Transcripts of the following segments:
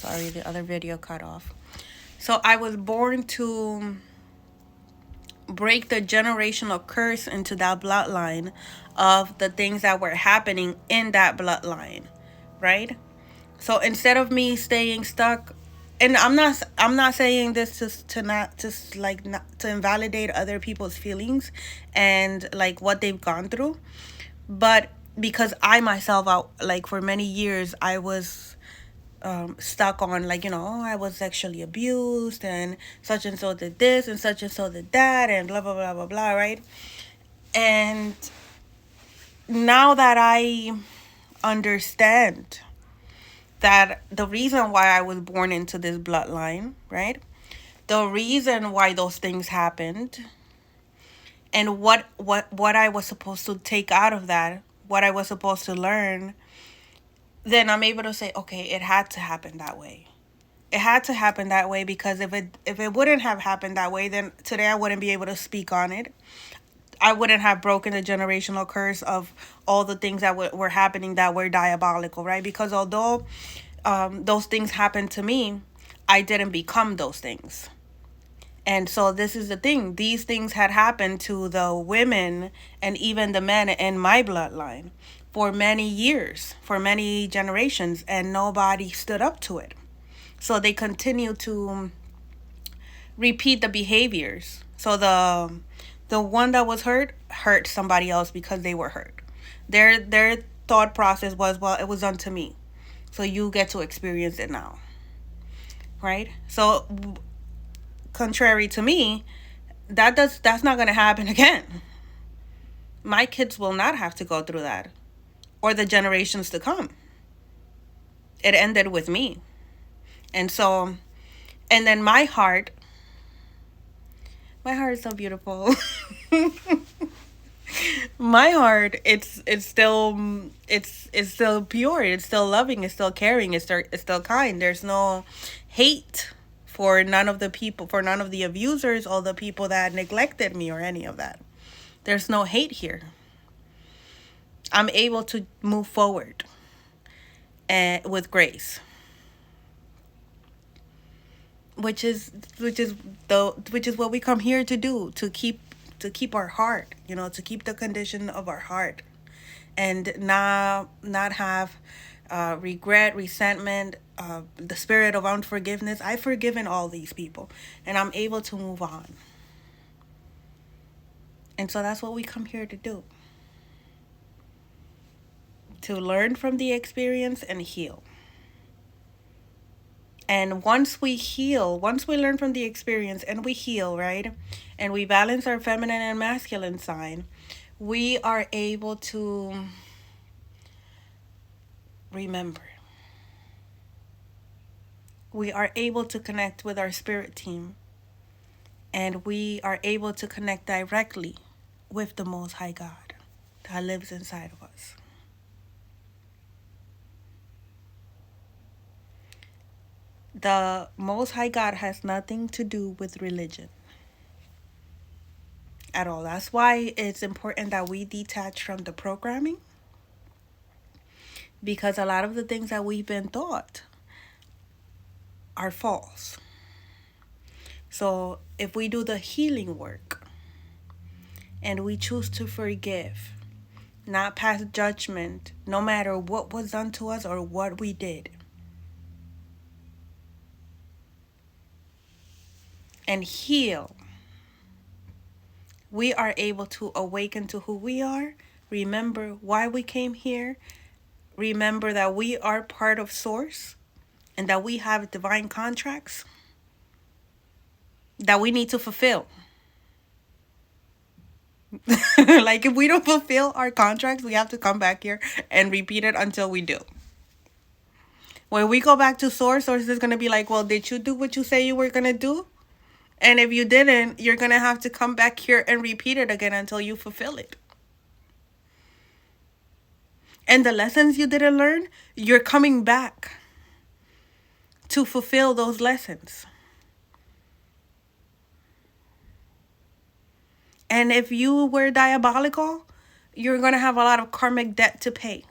Sorry, the other video cut off. So I was born to break the generational curse into that bloodline of the things that were happening in that bloodline, right? So instead of me staying stuck, and I'm not saying this to not just like not to invalidate other people's feelings and like what they've gone through, but because I myself out like for many years I was stuck on like, oh, I was sexually abused and so did this and so did that and blah blah blah blah blah, right? And now that I understand that the reason why I was born into this bloodline, right? The reason why those things happened and what I was supposed to take out of that, what I was supposed to learn, then I'm able to say, okay, it had to happen that way. It had to happen that way because if it wouldn't have happened that way, then today I wouldn't be able to speak on it. I wouldn't have broken the generational curse of all the things that were happening that were diabolical, right? Because although those things happened to me, I didn't become those things. And so this is the thing. These things had happened to the women and even the men in my bloodline for many years, for many generations, and nobody stood up to it. So they continue to repeat the behaviors. So the one that was hurt somebody else because they were hurt. Their thought process was, well, it was done to me. So you get to experience it now. Right? So contrary to me, that's not going to happen again. My kids will not have to go through that or the generations to come. It ended with me. And so and then my heart is so beautiful. My heart, it's still pure, it's still loving, it's still caring, it's still kind. There's no hate for none of the abusers or the people that neglected me or any of that. There's no hate here. I'm able to move forward and with grace, which is which is what we come here to do, to keep our heart, to keep the condition of our heart and not have regret, resentment, the spirit of unforgiveness. I've forgiven all these people and I'm able to move on. And so that's what we come here to do, to learn from the experience and heal. And once we learn from the experience and we heal, right? And we balance our feminine and masculine side, we are able to remember. We are able to connect with our spirit team. And we are able to connect directly with the Most High God that lives inside of us. The Most High God has nothing to do with religion at all. That's why it's important that we detach from the programming, because a lot of the things that we've been taught are false. So if we do the healing work and we choose to forgive, not pass judgment, no matter what was done to us or what we did, and heal, we are able to awaken to who we are, remember why we came here, remember that we are part of Source and that we have divine contracts that we need to fulfill. Like if we don't fulfill our contracts, we have to come back here and repeat it until we do. When we go back to Source is going to be like, well, did you do what you say you were going to do? And if you didn't, you're going to have to come back here and repeat it again until you fulfill it. And the lessons you didn't learn, you're coming back to fulfill those lessons. And if you were diabolical, you're going to have a lot of karmic debt to pay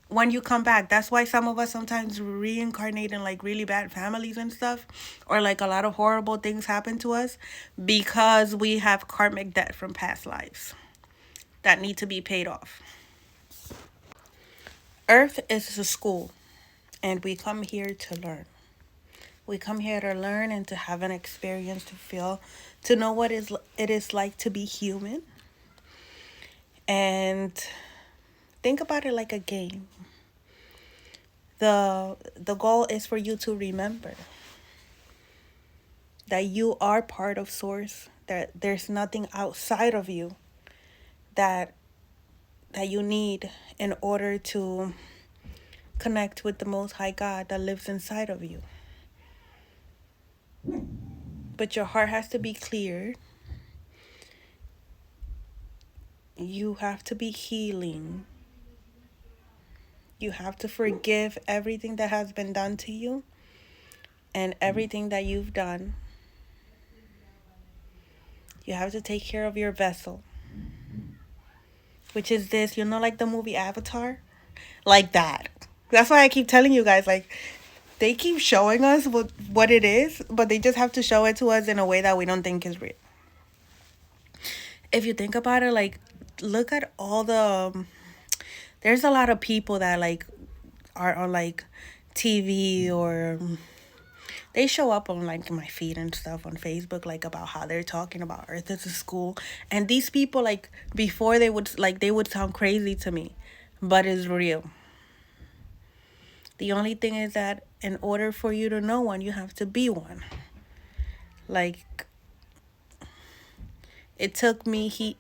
when you come back. That's why some of us sometimes reincarnate in like really bad families and stuff, or like a lot of horrible things happen to us because we have karmic debt from past lives that need to be paid off. Earth is a school, and we come here to learn. We come here to learn and to have an experience, to feel, to know what it is like to be human. And think about it like a game. The goal is for you to remember that you are part of source, that there's nothing outside of you that you need in order to connect with the most high God that lives inside of you. But your heart has to be clear. You have to be healing. You have to forgive everything that has been done to you and everything that you've done. You have to take care of your vessel, which is this, like the movie Avatar? Like that. That's why I keep telling you guys, like, they keep showing us what it is, but they just have to show it to us in a way that we don't think is real. If you think about it, like, look at all the there's a lot of people that like are on like TV, or they show up on like my feed and stuff on Facebook, like about how they're talking about Earth as a school. And these people, like, before they would sound crazy to me, but it's real. The only thing is that in order for you to know one, you have to be one. Like, it took me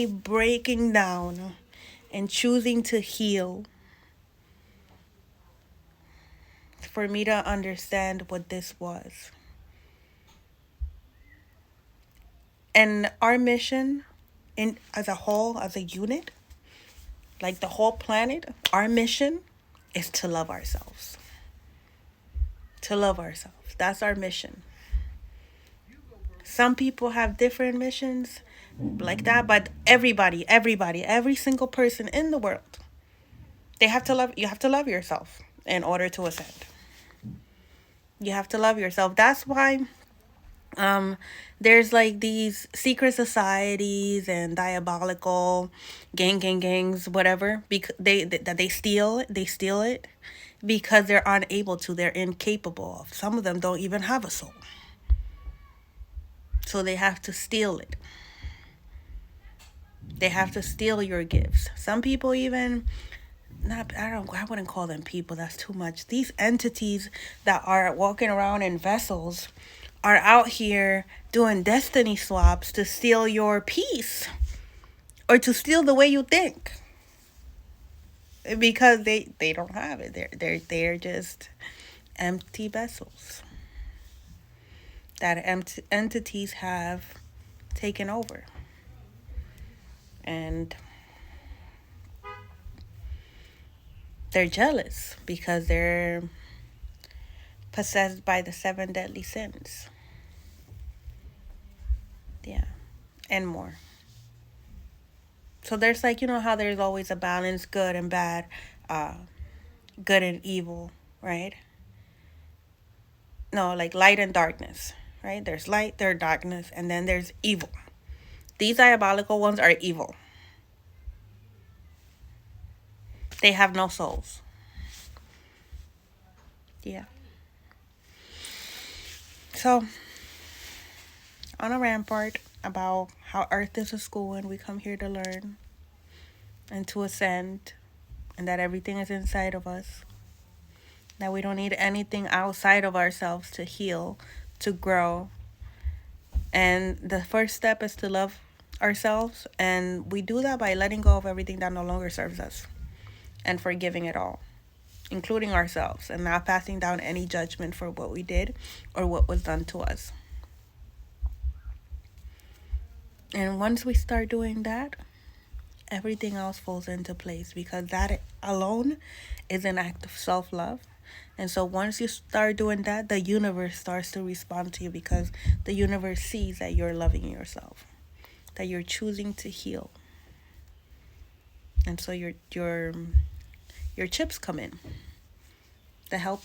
breaking down and choosing to heal for me to understand what this was. And our mission, in as a whole, as a unit, like the whole planet, our mission is to love ourselves. To love ourselves. That's our mission. Some people have different missions like that, but everybody, every single person in the world, you have to love yourself in order to ascend. You have to love yourself. That's why there's like these secret societies and diabolical gangs, whatever, because they steal it because they're unable to, they're incapable of. Some of them don't even have a soul, so they have to steal it. They have to steal your gifts. Some people even, not, I wouldn't call them people, that's too much. These entities that are walking around in vessels are out here doing destiny swaps to steal your peace, or to steal the way you think, because they don't have it. They're just empty vessels that entities have taken over. And they're jealous because they're possessed by the 7 deadly sins. Yeah, and more. So there's like, how there's always a balance, good and bad, good and evil, right? No, like light and darkness, right? There's light, there's darkness, and then there's evil. These diabolical ones are evil. They have no souls. Yeah. So, on a rampart about how Earth is a school and we come here to learn and to ascend, and that everything is inside of us, that we don't need anything outside of ourselves to heal, to grow. And the first step is to love ourselves, and we do that by letting go of everything that no longer serves us and forgiving it all, including ourselves, and not passing down any judgment for what we did or what was done to us. And once we start doing that, everything else falls into place, because that alone is an act of self-love. And so once you start doing that, the universe starts to respond to you, because the universe sees that you're loving yourself, that you're choosing to heal. And so you're your chips come in to help